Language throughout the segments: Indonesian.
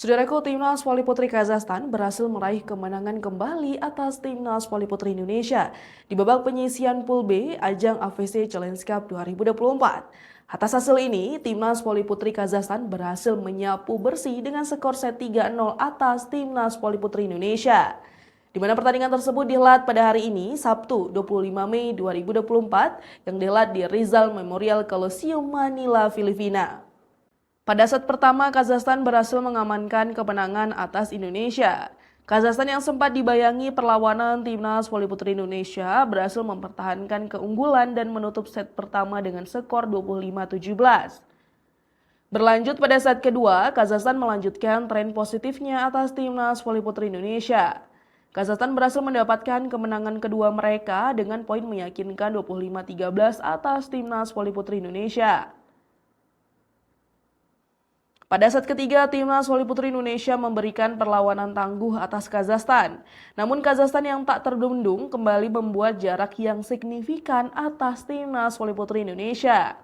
Saudaraku, Timnas Voli Putri Kazakhstan berhasil meraih kemenangan kembali atas Timnas Voli Putri Indonesia di babak penyisihan Pool B ajang AFC Challenge Cup 2024. Atas hasil ini, Timnas Voli Putri Kazakhstan berhasil menyapu bersih dengan skor set 3-0 atas Timnas Voli Putri Indonesia. Di mana pertandingan tersebut dihelat pada hari ini, Sabtu 25 Mei 2024, yang dihelat di Rizal Memorial Coliseum, Manila, Filipina. Pada set pertama, Kazakhstan berhasil mengamankan kemenangan atas Indonesia. Kazakhstan yang sempat dibayangi perlawanan Timnas Voli Putri Indonesia berhasil mempertahankan keunggulan dan menutup set pertama dengan skor 25-17. Berlanjut pada set kedua, Kazakhstan melanjutkan tren positifnya atas Timnas Voli Putri Indonesia. Kazakhstan berhasil mendapatkan kemenangan kedua mereka dengan poin meyakinkan 25-13 atas Timnas Voli Putri Indonesia. Pada set ketiga, Timnas Voli Putri Indonesia memberikan perlawanan tangguh atas Kazakhstan. Namun Kazakhstan yang tak terbendung kembali membuat jarak yang signifikan atas Timnas Voli Putri Indonesia.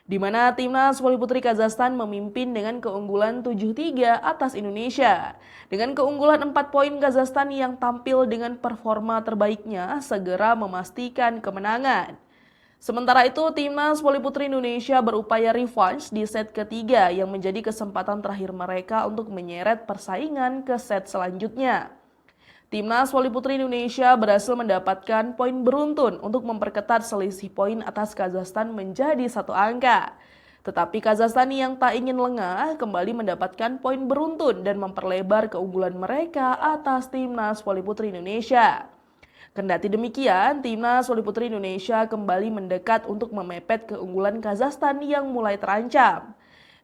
Di mana Timnas Voli Putri Kazakhstan memimpin dengan keunggulan 7-3 atas Indonesia. Dengan keunggulan 4 poin, Kazakhstan yang tampil dengan performa terbaiknya segera memastikan kemenangan. Sementara itu, Timnas Voli Putri Indonesia berupaya revanche di set ketiga yang menjadi kesempatan terakhir mereka untuk menyeret persaingan ke set selanjutnya. Timnas Voli Putri Indonesia berhasil mendapatkan poin beruntun untuk memperketat selisih poin atas Kazakhstan menjadi 1 angka. Tetapi Kazakhstan yang tak ingin lengah kembali mendapatkan poin beruntun dan memperlebar keunggulan mereka atas Timnas Voli Putri Indonesia. Kendati demikian, Timnas Voli Putri Indonesia kembali mendekat untuk memepet keunggulan Kazakhstan yang mulai terancam.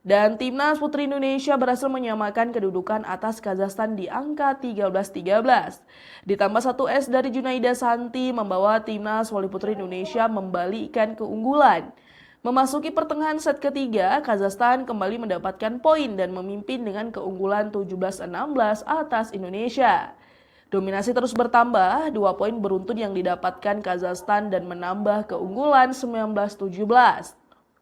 Dan Timnas Putri Indonesia berhasil menyamakan kedudukan atas Kazakhstan di angka 13-13. Ditambah 1 es dari Junaida Santi membawa Timnas Voli Putri Indonesia membalikkan keunggulan. Memasuki pertengahan set ketiga, Kazakhstan kembali mendapatkan poin dan memimpin dengan keunggulan 17-16 atas Indonesia. Dominasi terus bertambah, 2 poin beruntun yang didapatkan Kazakhstan dan menambah keunggulan 19-17.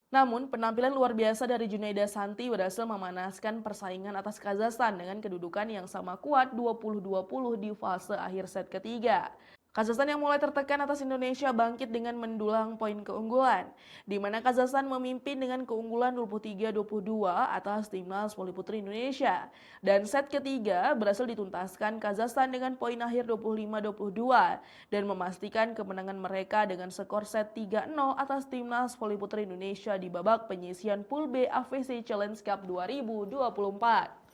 Namun, penampilan luar biasa dari Junaida Santi berhasil memanaskan persaingan atas Kazakhstan dengan kedudukan yang sama kuat 20-20 di fase akhir set ketiga. Kazakhstan yang mulai tertekan atas Indonesia bangkit dengan mendulang poin keunggulan, di mana Kazakhstan memimpin dengan keunggulan 23-22 atas Timnas Voli Putri Indonesia. Dan set ketiga berhasil dituntaskan Kazakhstan dengan poin akhir 25-22 dan memastikan kemenangan mereka dengan skor set 3-0 atas Timnas Voli Putri Indonesia di babak penyisihan Pool B AFC Challenge Cup 2024.